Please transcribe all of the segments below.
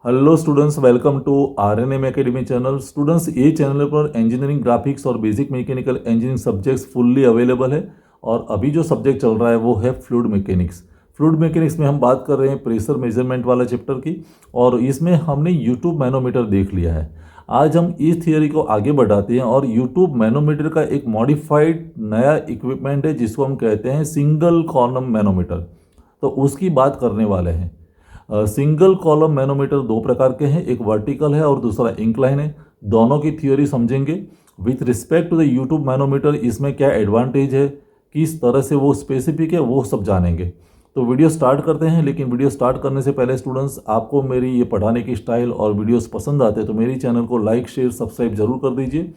Hello students, welcome to RNM academy channel. Students, ये channel पर engineering graphics और basic mechanical engineering subjects fully available है। और अभी जो सब्जेक्ट चल रहा है वो है फ्लूइड मैकेनिक्स। फ्लूइड मैकेनिक्स में हम बात कर रहे हैं प्रेशर मेजरमेंट वाला चैप्टर की, और इसमें हमने यूट्यूब मैनोमीटर देख लिया है। आज हम इस थियोरी को आगे बढ़ाते हैं और यूट्यूब मैनोमीटर का एक मॉडिफाइड नया इक्विपमेंट है जिसको हम कहते हैं सिंगल कॉलम मैनोमीटर, तो उसकी बात करने वाले हैं। सिंगल कॉलम मैनोमीटर दो प्रकार के हैं, एक वर्टिकल है और दूसरा इंक्लाइन है। दोनों की थ्योरी समझेंगे। With respect to the U tube manometer इसमें क्या एडवांटेज है, किस तरह से वो स्पेसिफिक है, वो सब जानेंगे। तो वीडियो स्टार्ट करते हैं। लेकिन वीडियो स्टार्ट करने से पहले स्टूडेंट्स, आपको मेरी ये पढ़ाने की स्टाइल और वीडियोस पसंद आते हैं तो मेरी चैनल को लाइक शेयर सब्सक्राइब जरूर कर दीजिए।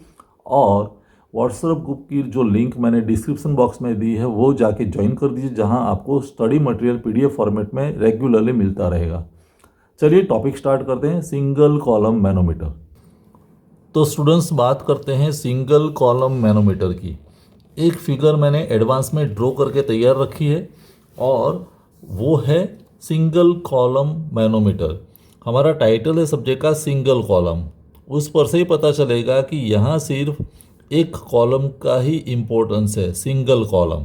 और व्हाट्सएप ग्रुप की जो लिंक मैंने डिस्क्रिप्शन बॉक्स में दी है वो जाके ज्वाइन कर दीजिए, जहां आपको स्टडी मटेरियल पीडीएफ फॉर्मेट में रेगुलरली मिलता रहेगा। चलिए टॉपिक स्टार्ट करते हैं, सिंगल कॉलम मैनोमीटर। तो स्टूडेंट्स, बात करते हैं सिंगल कॉलम मैनोमीटर की। एक फिगर मैंने एडवांस में ड्रॉ करके तैयार रखी है और वो है सिंगल कॉलम मैनोमीटर। हमारा टाइटल है सब्जेक्ट का सिंगल कॉलम। उस पर से ही पता चलेगा कि यहाँ सिर्फ एक कॉलम का ही इम्पोर्टेंस है, सिंगल कॉलम।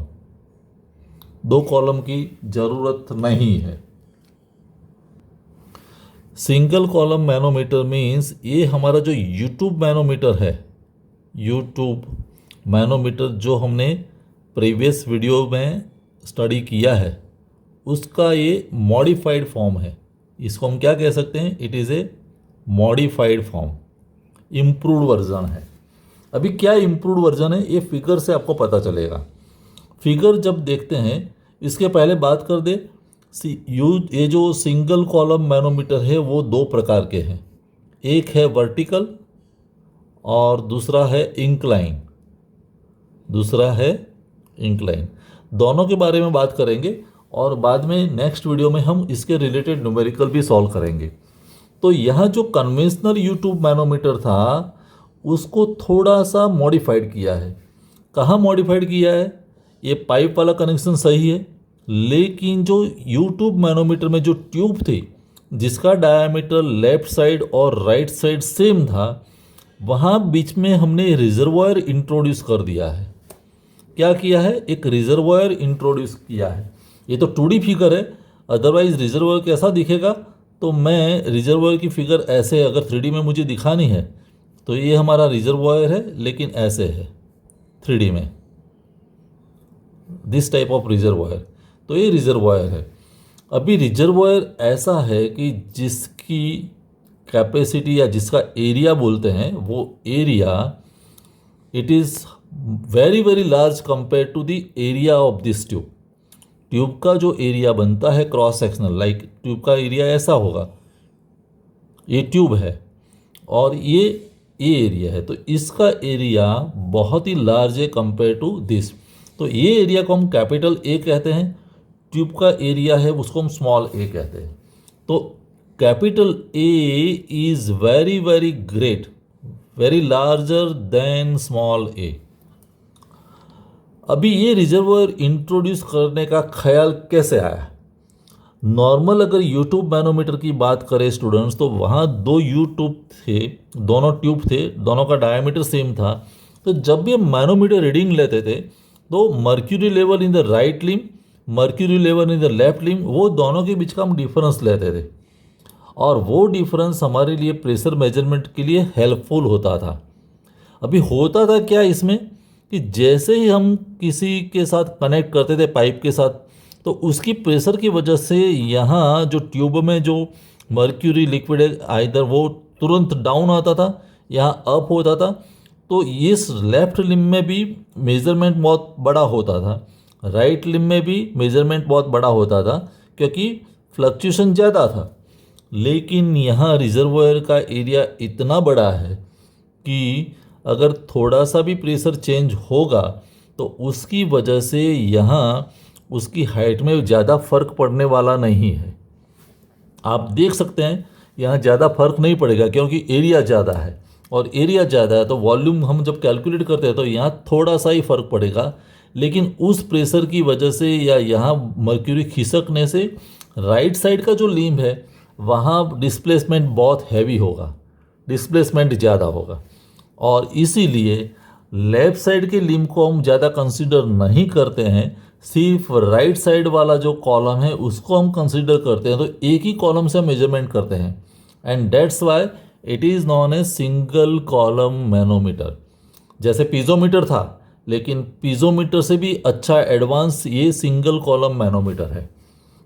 दो कॉलम की ज़रूरत नहीं है। सिंगल कॉलम मैनोमीटर मीन्स ये हमारा जो यूट्यूब मैनोमीटर है, यूट्यूब मैनोमीटर जो हमने प्रीवियस वीडियो में स्टडी किया है, उसका ये मॉडिफाइड फॉर्म है। इसको हम क्या कह सकते हैं? It is a modified form, improved version है। अभी क्या इम्प्रूव्ड वर्जन है ये फिगर से आपको पता चलेगा। फिगर जब देखते हैं, इसके पहले बात कर दे, ये जो सिंगल कॉलम मैनोमीटर है वो दो प्रकार के हैं। एक है वर्टिकल और दूसरा है इंक्लाइन। दोनों के बारे में बात करेंगे और बाद में नेक्स्ट वीडियो में हम इसके रिलेटेड न्यूमेरिकल भी सॉल्व करेंगे। तो यहाँ जो कन्वेंशनल यूट्यूब मैनोमीटर था उसको थोड़ा सा मॉडिफाइड किया है। कहाँ मॉडिफाइड किया है? ये पाइप वाला कनेक्शन सही है, लेकिन जो यूट्यूब मैनोमीटर में जो ट्यूब थी जिसका डायमीटर लेफ्ट साइड और राइट साइड सेम था, वहाँ बीच में हमने रिजर्वायर इंट्रोड्यूस कर दिया है। क्या किया है? एक रिजर्वायर इंट्रोड्यूस किया है। ये तो 2D फिगर है, अदरवाइज रिजर्वायर कैसा दिखेगा? तो मैं रिजर्वायर की फिगर ऐसे अगर 3D में मुझे दिखानी है तो ये हमारा रिजर्वायर है, लेकिन ऐसे है 3D में, दिस टाइप ऑफ रिजर्वायर। तो ये रिजर्वायर है। अभी रिजर्वायर ऐसा है कि जिसकी कैपेसिटी या जिसका एरिया बोलते हैं, वो area it is very very large compare to the area of this tube. Tube का जो एरिया बनता है क्रॉस सेक्शनल, लाइक ट्यूब का एरिया ऐसा होगा, ये ट्यूब है और ये एरिया है, तो इसका एरिया बहुत ही लार्ज है कंपेयर टू दिस। तो ये एरिया को हम कैपिटल ए कहते हैं, ट्यूब का एरिया है उसको हम स्मॉल ए कहते हैं। तो capital A is very very great, very larger than small A. अभी ये रिजर्वायर इंट्रोड्यूस करने का ख्याल कैसे आया? नॉर्मल अगर यूट्यूब मैनोमीटर की बात करें स्टूडेंट्स, तो वहाँ दो यूट्यूब थे, दोनों ट्यूब थे, दोनों का डायमीटर सेम था। तो जब ये मैनोमीटर रीडिंग लेते थे तो mercury level in the right limb, mercury level in the left limb, वो दोनों के बीच का हम डिफरेंस लेते थे और वो डिफरेंस हमारे लिए प्रेशर मेजरमेंट के लिए हेल्पफुल होता था। अभी होता था क्या इसमें कि जैसे ही हम किसी के साथ कनेक्ट करते थे पाइप के साथ, तो उसकी प्रेशर की वजह से यहाँ जो ट्यूब में जो मर्क्यूरी लिक्विड है आइदर वो तुरंत डाउन आता था, यहाँ अप होता था। तो इस लेफ्ट लिम में भी मेज़रमेंट बहुत बड़ा होता था, राइट लिम में भी मेज़रमेंट बहुत बड़ा होता था, क्योंकि फ्लक्चुएशन ज़्यादा था। लेकिन यहाँ रिजर्वायर का एरिया इतना बड़ा है कि अगर थोड़ा सा भी प्रेशर चेंज होगा तो उसकी वजह से यहाँ उसकी हाइट में ज़्यादा फर्क पड़ने वाला नहीं है। आप देख सकते हैं यहाँ ज़्यादा फर्क नहीं पड़ेगा क्योंकि एरिया ज़्यादा है, और एरिया ज़्यादा है तो वॉल्यूम हम जब कैलकुलेट करते हैं तो यहाँ थोड़ा सा ही फर्क पड़ेगा। लेकिन उस प्रेशर की वजह से या यहाँ मर्क्यूरी खिसकने से राइट साइड का जो लिम्ब है वहाँ डिस्प्लेसमेंट बहुत हैवी होगा, डिस्प्लेसमेंट ज़्यादा होगा, और इसीलिए लेफ्ट साइड के लिम्ब को हम ज़्यादा कंसीडर नहीं करते हैं, सिर्फ राइट साइड वाला जो कॉलम है उसको हम कंसीडर करते हैं। तो एक ही कॉलम से मेजरमेंट करते हैं, and that's why it is known as single column manometer. जैसे पीजोमीटर था, लेकिन पीजोमीटर से भी अच्छा एडवांस ये सिंगल कॉलम मैनोमीटर है।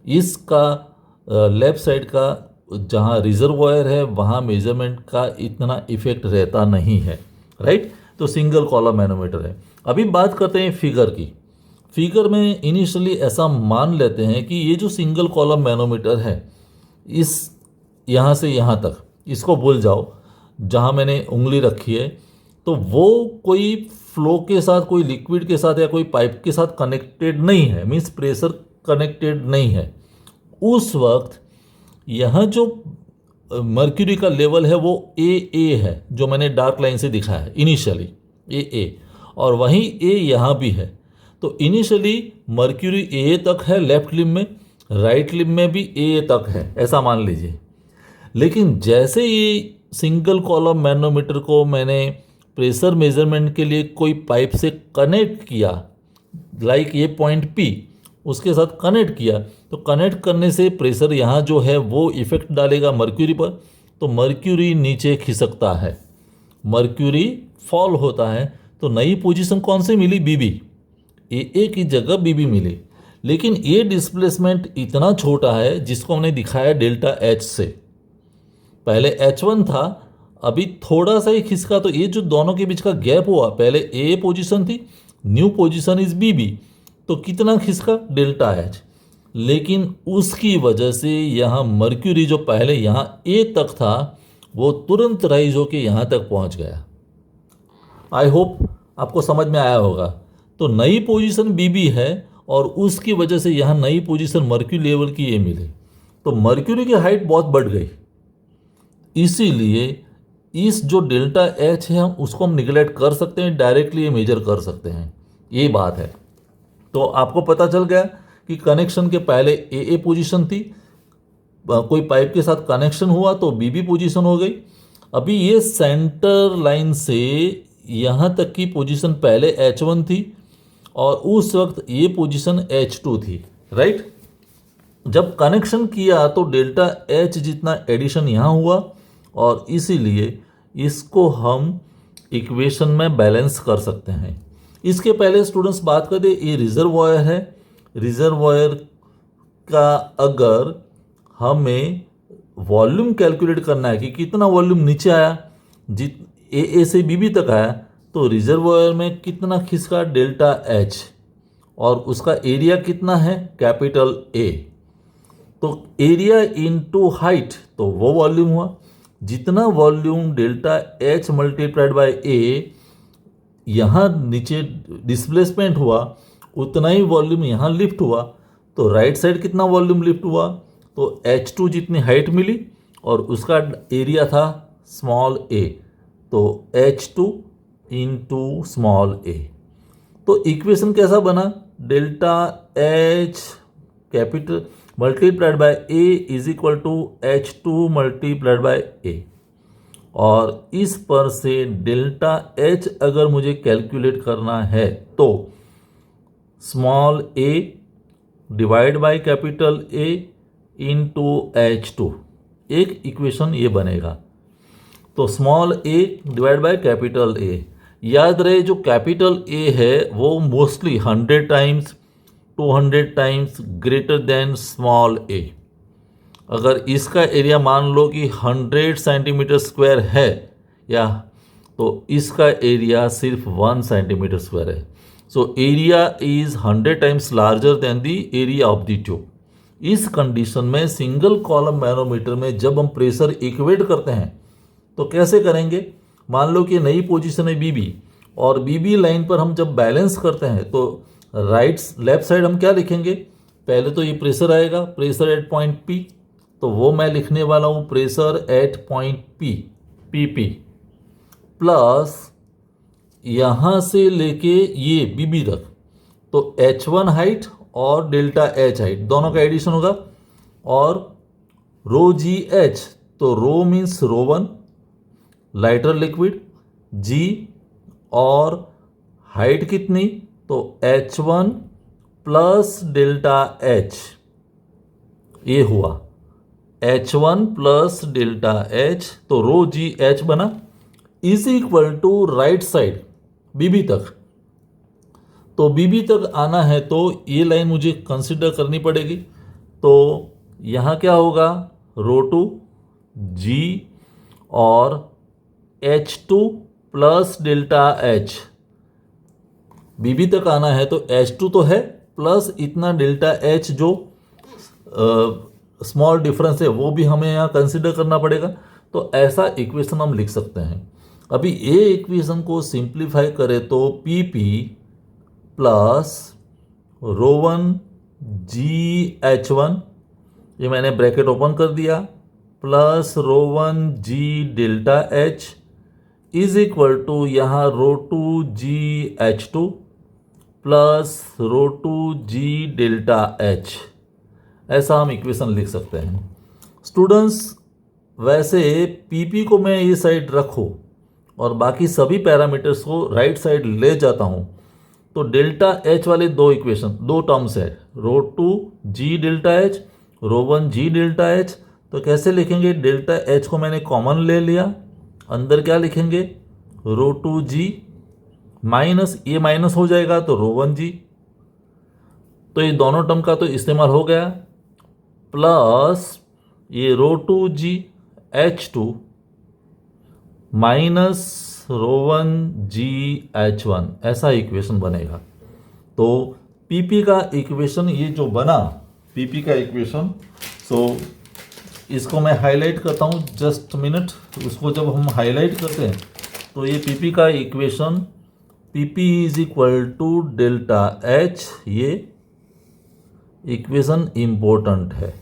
इसका लेफ्ट साइड का जहाँ रिजर्वॉयर है वहाँ मेजरमेंट का इतना इफेक्ट रहता नहीं है, राइट। तो सिंगल कॉलम मैनोमीटर है। अभी बात करते हैं फिगर की। फिगर में इनिशियली ऐसा मान लेते हैं कि ये जो सिंगल कॉलम मैनोमीटर है, इस यहाँ से यहाँ तक इसको भूल जाओ, जहाँ मैंने उंगली रखी है तो वो कोई फ्लो के साथ, कोई लिक्विड के साथ या कोई पाइप के साथ कनेक्टेड नहीं है, मीन्स प्रेशर कनेक्टेड नहीं है। उस वक्त यहाँ जो मर्क्यूरी का लेवल है वो ए है, जो मैंने डार्क लाइन से दिखाया है इनिशियली ए, और वहीं ए यहाँ भी है। तो इनिशियली मर्क्यूरी ए तक है लेफ्ट लिम्ब में, राइट लिम्ब में भी ए तक है, ऐसा मान लीजिए। लेकिन जैसे ये सिंगल कॉलम मैनोमीटर को मैंने प्रेशर मेजरमेंट के लिए कोई पाइप से कनेक्ट किया, लाइक ये पॉइंट पी, उसके साथ कनेक्ट किया, तो कनेक्ट करने से प्रेशर यहाँ जो है वो इफेक्ट डालेगा मर्क्यूरी पर, तो मर्क्यूरी नीचे खिसकता है, मर्क्यूरी फॉल होता है। तो नई पोजीशन कौन सी मिली? बीबी, ए की जगह बीबी मिली। लेकिन ये डिस्प्लेसमेंट इतना छोटा है जिसको हमने दिखाया डेल्टा एच से। पहले H1 था, अभी थोड़ा सा ही खिसका, तो ये जो दोनों के बीच का गैप हुआ, पहले ए पोजीशन थी, न्यू पोजीशन इज बीबी, तो कितना खिसका? Delta H. लेकिन उसकी वजह से यहाँ मर्क्यूरी जो पहले यहाँ ए तक था वो तुरंत राइज होके यहाँ तक पहुँच गया। आई होप आपको समझ में आया होगा। तो नई पोजीशन बीबी है और उसकी वजह से यहाँ नई पोजीशन मर्क्यूरी लेवल की ये मिली, तो मर्क्यूरी की हाइट बहुत बढ़ गई। इसीलिए इस जो डेल्टा एच है उसको हम निगलेक्ट कर सकते हैं, डायरेक्टली मेजर कर सकते हैं, ये बात है। तो आपको पता चल गया कि कनेक्शन के पहले ए पोजीशन थी, कोई पाइप के साथ कनेक्शन हुआ तो बीबी पोजीशन हो गई। अभी ये सेंटर लाइन से यहाँ तक की पोजीशन पहले H1 थी और उस वक्त ये पोजीशन H2 थी, राइट। जब कनेक्शन किया तो डेल्टा एच जितना एडिशन यहाँ हुआ और इसीलिए इसको हम इक्वेशन में बैलेंस कर सकते हैं। इसके पहले स्टूडेंट्स बात करें, ये रिजर्वॉयर है। रिजर्वॉयर का अगर हमें वॉल्यूम कैलकुलेट करना है कि कितना वॉल्यूम नीचे आया, ए से बीबी तक आया, तो रिजर्वॉयर में कितना खिसका? डेल्टा एच, और उसका एरिया कितना है? Capital A. तो एरिया इनटू हाइट, तो वो वॉल्यूम हुआ। जितना volume delta H multiplied by A यहाँ नीचे डिस्प्लेसमेंट हुआ, उतना ही वॉल्यूम यहाँ लिफ्ट हुआ। तो राइट साइड कितना वॉल्यूम लिफ्ट हुआ? तो H2 जितनी हाइट मिली और उसका एरिया था स्मॉल ए, तो H2 इंटू स्मॉल ए। तो इक्वेशन कैसा बना? Delta H capital multiplied by A is equal to H2 multiplied by A, और इस पर से डेल्टा एच अगर मुझे कैलकुलेट करना है तो small A divide by capital A into H2, एक इक्वेशन ये बनेगा। तो small A divide by capital A, याद रहे जो कैपिटल ए है वो mostly 100 times 200 times greater than small A. अगर इसका एरिया मान लो कि 100 सेंटीमीटर स्क्वायर है या, तो इसका एरिया सिर्फ 1 सेंटीमीटर स्क्वायर है। So area is 100 times larger than the area of the tube. इस कंडीशन में सिंगल कॉलम मैनोमीटर में जब हम प्रेशर इक्वेट करते हैं तो कैसे करेंगे? मान लो कि नई पोजीशन है बीबी, और बीबी लाइन पर हम जब बैलेंस करते हैं तो लेफ्ट साइड हम क्या लिखेंगे? पहले तो ये प्रेशर आएगा, प्रेशर एट पॉइंट पी, तो वो मैं लिखने वाला हूँ pressure at point P plus यहाँ से लेके ये बीबी तक, तो H1 हाइट और डेल्टा एच हाइट दोनों का एडिशन होगा, और रो जी एच, तो rho means rho one lighter liquid, G और हाइट कितनी, तो H1 प्लस डेल्टा H, ये हुआ H1 प्लस डेल्टा H, तो रो जी एच बना, is equal to right side BB तक। तो बीबी तक आना है तो ये लाइन मुझे कंसिडर करनी पड़ेगी। तो यहाँ क्या होगा, रो टू जी और H2 प्लस डेल्टा H, बीबी तक आना है तो H2 तो है प्लस इतना डेल्टा H जो स्मॉल डिफरेंस है वो भी हमें यहाँ कंसिडर करना पड़ेगा। तो ऐसा इक्वेशन हम लिख सकते हैं। अभी ये इक्वेशन को सिंप्लीफाई करें तो P P plus rho one जी H1, ये मैंने ब्रैकेट ओपन कर दिया, plus rho one G delta H is equal to यहाँ रो टू जी H2 plus rho two G delta H, ऐसा हम इक्वेशन लिख सकते हैं। स्टूडेंट्स, वैसे पीपी को मैं ये साइड रखूँ और बाकी सभी पैरामीटर्स को राइट साइड ले जाता हूँ तो डेल्टा H वाले दो इक्वेशन, दो टर्म्स है, rho two G delta H, rho one G delta H। तो कैसे लिखेंगे, डेल्टा H को मैंने कॉमन ले लिया, अंदर क्या लिखेंगे, रो टू जी माइनस, ये माइनस हो जाएगा तो रो वन जी, तो ये दोनों टर्म का तो इस्तेमाल हो गया, प्लस ये रो टू जी H2 माइनस रो वन जी H1, ऐसा इक्वेशन बनेगा। तो पीपी का इक्वेशन ये जो बना, पीपी का इक्वेशन, सो इसको मैं हाईलाइट करता हूँ, जस्ट मिनट। उसको जब हम हाईलाइट करते हैं तो ये पीपी का equation, P P is equal to delta H, ये इक्वेशन इंपॉर्टेंट है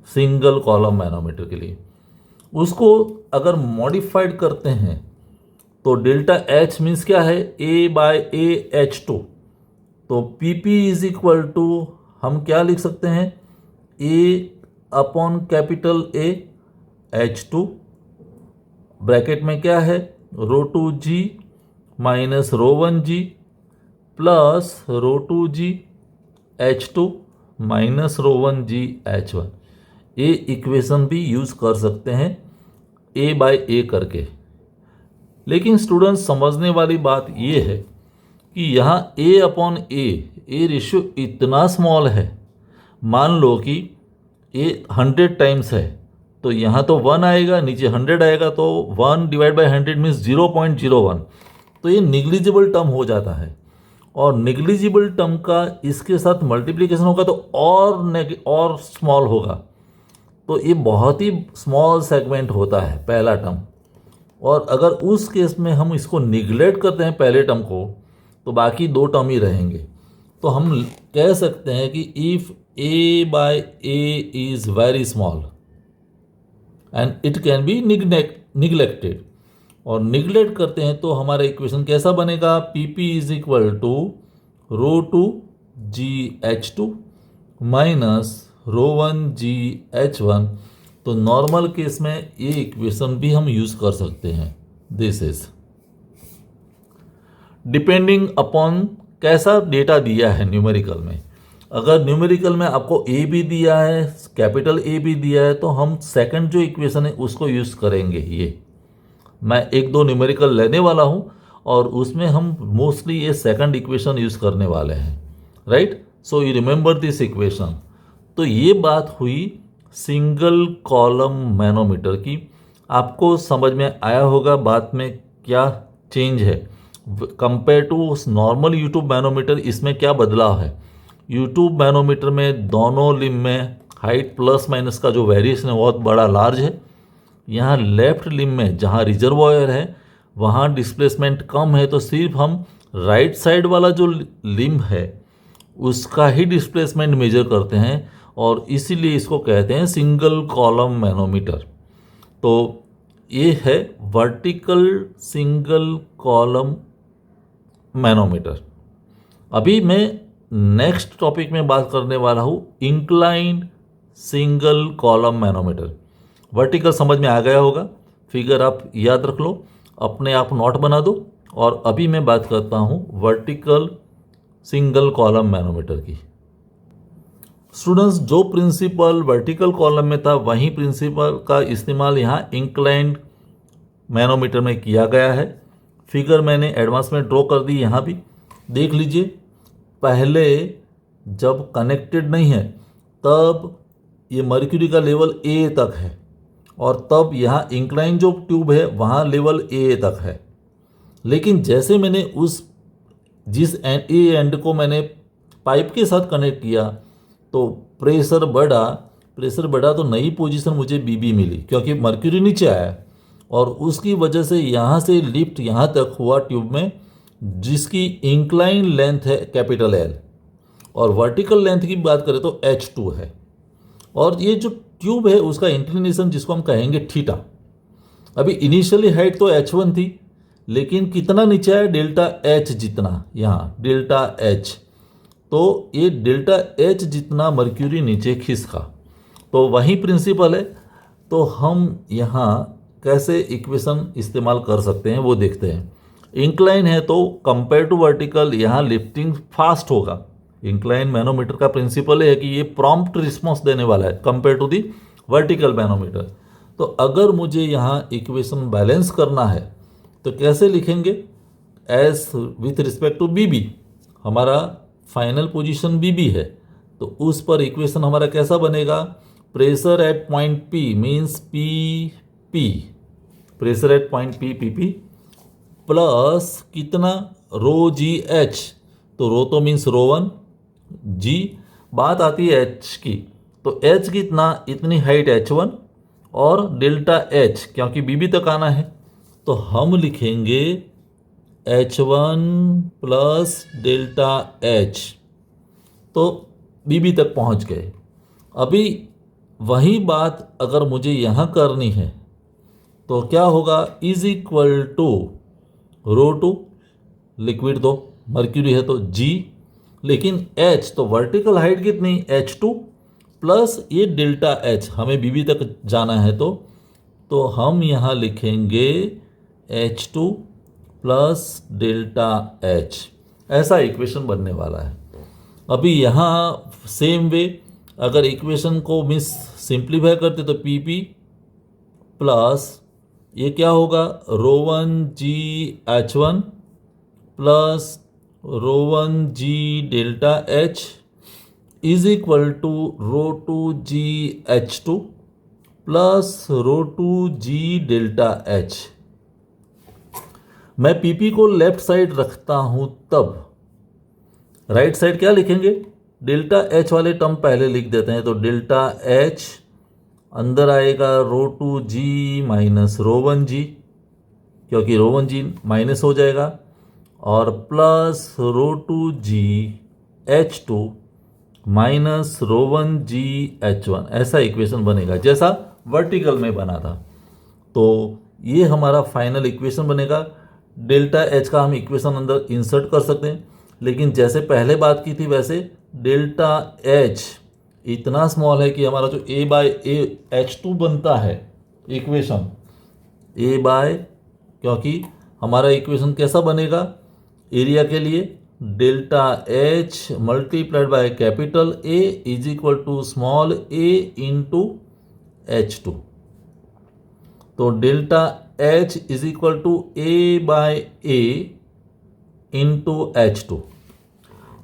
सिंगल कॉलम मैनोमीटर के लिए। उसको अगर मॉडिफाइड करते हैं तो डेल्टा H मीन्स क्या है, A बाय A H2, तो PP इज इक्वल टू हम क्या लिख सकते हैं, A upon capital A H2, bracket में क्या है, rho two G minus rho one G plus rho two जी H2 माइनस रो वन जी H1। ये इक्वेशन भी यूज़ कर सकते हैं A बाय A करके। लेकिन स्टूडेंट्स, समझने वाली बात ये है कि यहाँ A अपॉन ए रेशियो इतना स्मॉल है, मान लो कि A 100 टाइम्स है तो यहाँ तो 1 आएगा, नीचे 100 आएगा, तो 1 डिवाइड बाई 100 मीन्स 0.01, तो ये निग्लिजिबल टर्म हो जाता है। और निग्लिजिबल टर्म का इसके साथ मल्टीप्लिकेशन होगा तो और स्मॉल होगा, तो ये बहुत ही स्मॉल सेगमेंट होता है पहला टर्म। और अगर उस केस में हम इसको निगलेक्ट करते हैं पहले टर्म को, तो बाकी दो टर्म ही रहेंगे। तो हम कह सकते हैं कि if A by A is very small and it can be neglected, और निगलेक्ट करते हैं तो हमारा इक्वेशन कैसा बनेगा, PP is equal to rho two ji H2 minus rho one ji H1। तो नॉर्मल केस में ये इक्वेशन भी हम यूज कर सकते हैं। दिस इज डिपेंडिंग अपॉन कैसा डेटा दिया है न्यूमेरिकल में। अगर न्यूमेरिकल में आपको A भी दिया है, कैपिटल A भी दिया है, तो हम सेकंड जो इक्वेशन है उसको यूज करेंगे। ये मैं एक दो न्यूमेरिकल लेने वाला हूं और उसमें हम मोस्टली ये सेकंड इक्वेशन यूज करने वाले हैं, right. So you remember this equation. तो ये बात हुई सिंगल कॉलम मैनोमीटर की। आपको समझ में आया होगा बात में क्या चेंज है compare to normal U tube manometer, इसमें क्या बदलाव है। यूट्यूब मैनोमीटर में दोनों लिम में हाइट प्लस माइनस का जो वेरिएशन है बहुत बड़ा लार्ज है। यहाँ लेफ्ट लिम में जहाँ रिजर्वॉयर है वहाँ डिस्प्लेसमेंट कम है, तो सिर्फ हम राइट साइड वाला जो लिम है उसका ही डिस्प्लेसमेंट मेजर करते हैं, और इसीलिए इसको कहते हैं सिंगल कॉलम मैनोमीटर। तो ये है वर्टिकल सिंगल कॉलम मैनोमीटर। अभी मैं नेक्स्ट टॉपिक में बात करने वाला हूँ inclined single column manometer. Vertical समझ में आ गया होगा, फिगर आप याद रख लो, अपने आप नोट बना दो। और अभी मैं बात करता हूँ वर्टिकल सिंगल कॉलम मैनोमीटर की। स्टूडेंट्स, जो प्रिंसिपल वर्टिकल कॉलम में था वही प्रिंसिपल का इस्तेमाल यहाँ इंक्लाइंड मैनोमीटर में किया गया है। फिगर मैंने एडवांस में ड्रॉ कर दी, यहाँ भी देख लीजिए। पहले जब कनेक्टेड नहीं है तब ये मर्क्यूरी का लेवल ए तक है, और तब यहाँ इंक्लाइन जो ट्यूब है वहाँ लेवल ए तक है। लेकिन जैसे मैंने जिस ए एंड को मैंने पाइप के साथ कनेक्ट किया तो प्रेशर बढ़ा तो नई पोजीशन मुझे बीबी मिली, क्योंकि मर्क्यूरी नीचे आया, और उसकी वजह से यहाँ से लिफ्ट यहाँ तक हुआ ट्यूब में, जिसकी इंक्लाइन लेंथ है कैपिटल एल, और वर्टिकल लेंथ की बात करें तो H2 है। और ये जो ट्यूब है उसका इंक्लिनेशन जिसको हम कहेंगे थीटा। अभी इनिशियली हाइट तो H1 थी, लेकिन कितना नीचे है, डेल्टा H जितना, यहाँ डेल्टा H, तो ये डेल्टा H जितना मर्क्यूरी नीचे खिसका। तो वही प्रिंसिपल है। तो हम यहाँ कैसे इक्वेशन इस्तेमाल कर सकते हैं वो देखते हैं। इंक्लाइन है तो कंपेयर टू वर्टिकल यहाँ लिफ्टिंग फास्ट होगा। इंक्लाइन मैनोमीटर का प्रिंसिपल है कि ये प्रॉम्प्ट रिस्पॉन्स देने वाला है compare to the vertical manometer. तो अगर मुझे यहाँ इक्वेशन बैलेंस करना है तो कैसे लिखेंगे, एज विथ रिस्पेक्ट टू बीबी, हमारा फाइनल पोजीशन बीबी है, तो उस पर इक्वेशन हमारा कैसा बनेगा, pressure at point P means P, pressure at point P plus कितना, रो जी एच, तो रो तो मीन्स रो 1 जी, बात आती है एच की, तो एच कितना, इतनी हाइट H1 और डेल्टा एच, क्योंकि बीबी तक आना है तो हम लिखेंगे H1 प्लस डेल्टा एच, तो बीबी तक पहुंच गए। अभी वही बात अगर मुझे यहाँ करनी है तो क्या होगा, is equal to rho 2, liquid दो, मर्क्यूरी है तो G, लेकिन H तो वर्टिकल हाइट कितनी, H2 प्लस ये डेल्टा H, हमें बीबी तक जाना है तो हम यहाँ लिखेंगे H2 प्लस डेल्टा H, ऐसा इक्वेशन बनने वाला है। अभी यहाँ सेम वे अगर इक्वेशन को सिंप्लीफाई करते तो PP प्लस ये क्या होगा, rho 1 g H1 plus rho 1 g delta H is equal to rho 2 g H2 plus rho 2 g delta H। मैं PP को लेफ्ट साइड रखता हूं तब राइट साइड क्या लिखेंगे, डेल्टा H वाले टर्म पहले लिख देते हैं, तो डेल्टा H अंदर आएगा रो 2 जी माइनस रो 1 जी, क्योंकि रो 1 जी माइनस हो जाएगा, और plus rho 2 g H2 minus rho 1 g H1, ऐसा इक्वेशन बनेगा जैसा वर्टिकल में बना था। तो ये हमारा फाइनल इक्वेशन बनेगा। डेल्टा H का हम इक्वेशन अंदर इंसर्ट कर सकते हैं, लेकिन जैसे पहले बात की थी वैसे डेल्टा H इतना स्मॉल है कि हमारा जो A बाय ए H2 बनता है इक्वेशन, A बाय, क्योंकि हमारा इक्वेशन कैसा बनेगा एरिया के लिए, delta H multiplied by capital A is equal to small a into H2। तो delta H is equal to A by A into H2।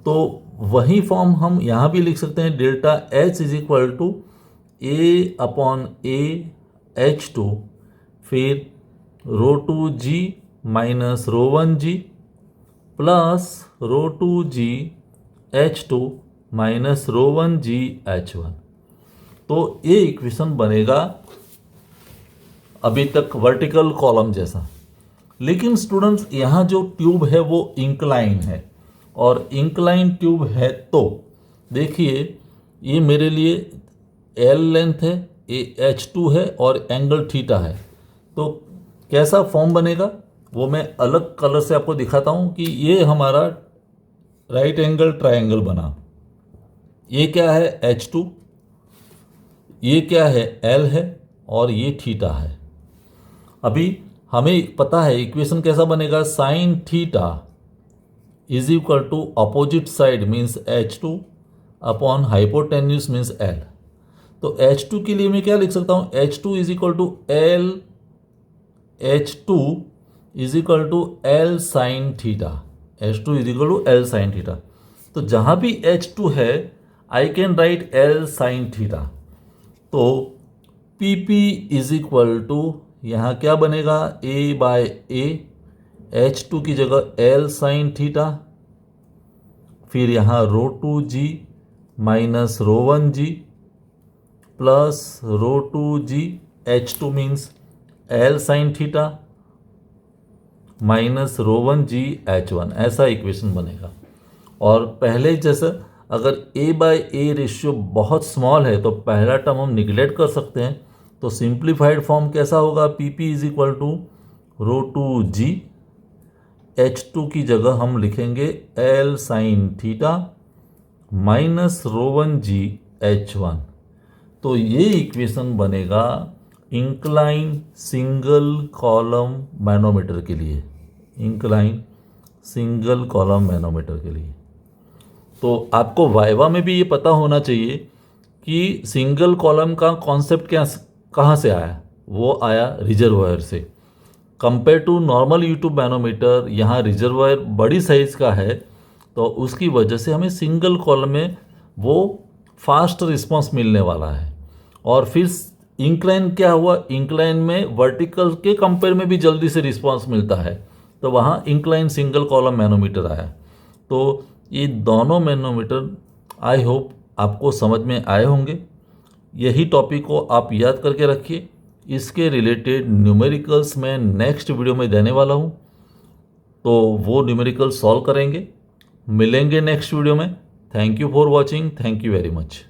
तो वही फॉर्म हम यहाँ भी लिख सकते हैं, delta H is equal to A upon A H2, फिर rho 2 g minus rho 1 g plus rho 2 g H2 minus rho 1 g H1। तो ये इक्वेशन बनेगा अभी तक वर्टिकल कॉलम जैसा। लेकिन स्टूडेंट्स यहाँ जो ट्यूब है वो इंक्लाइन है, और इंक्लाइन ट्यूब है तो देखिए ये मेरे लिए L लेंथ है, ये H2 है और एंगल थीटा है। तो कैसा फॉर्म बनेगा वो मैं अलग कलर से आपको दिखाता हूँ कि ये हमारा राइट एंगल ट्रायंगल बना। ये क्या है, H2 ये क्या है, एल है और ये थीटा है। अभी हमें पता है इक्वेशन कैसा बनेगा, sine theta is equal to opposite side means H2 upon hypotenuse means L। तो H2 के लिए मैं क्या लिख सकता हूँ, H2 is equal to L, H2 is equal to L sine theta, H2 is equal to L sine theta. तो जहाँ भी H2 है I can write L sine theta. तो PP इज इक्वल टू यहाँ क्या बनेगा, A बाय A, H2 की जगह L साइन थीटा, फिर यहाँ ρ2g minus ρ1g plus ρ2g, H2 means L sine theta minus ρ1g H1, ऐसा इक्वेशन बनेगा। और पहले जैसा अगर A बाय A रेशियो बहुत स्मॉल है तो पहला टर्म हम निगलेक्ट कर सकते हैं। तो सिंप्लीफाइड फॉर्म कैसा होगा, PP is equal to ρ2g, H2 की जगह हम लिखेंगे L sine theta minus ρ1g H1। तो ये इक्वेशन बनेगा इंक्लाइन सिंगल कॉलम मैनोमीटर के लिए, इंक्लाइन सिंगल कॉलम मैनोमीटर के लिए। तो आपको वाइवा में भी ये पता होना चाहिए कि सिंगल कॉलम का कॉन्सेप्ट कहाँ से आया, वो आया रिजर्वायर से। Compare to normal U tube manometer यहाँ रिजर्वायर बड़ी साइज़ का है, तो उसकी वजह से हमें सिंगल कॉलम में वो फास्ट रिस्पांस मिलने वाला है। और फिर इंक्लाइन क्या हुआ, इंक्लाइन में वर्टिकल के कंपेयर में भी जल्दी से रिस्पांस मिलता है, तो वहाँ इंक्लाइन सिंगल कॉलम मैनोमीटर आया। तो ये दोनों मैनोमीटर आई होप आपको समझ में आए होंगे। यही टॉपिक को आप याद करके रखिए। इसके रिलेटेड न्यूमेरिकल्स मैं नेक्स्ट वीडियो में देने वाला हूँ, तो वो न्यूमेरिकल सॉल्व करेंगे। मिलेंगे नेक्स्ट वीडियो में। Thank you for watching, thank you very much.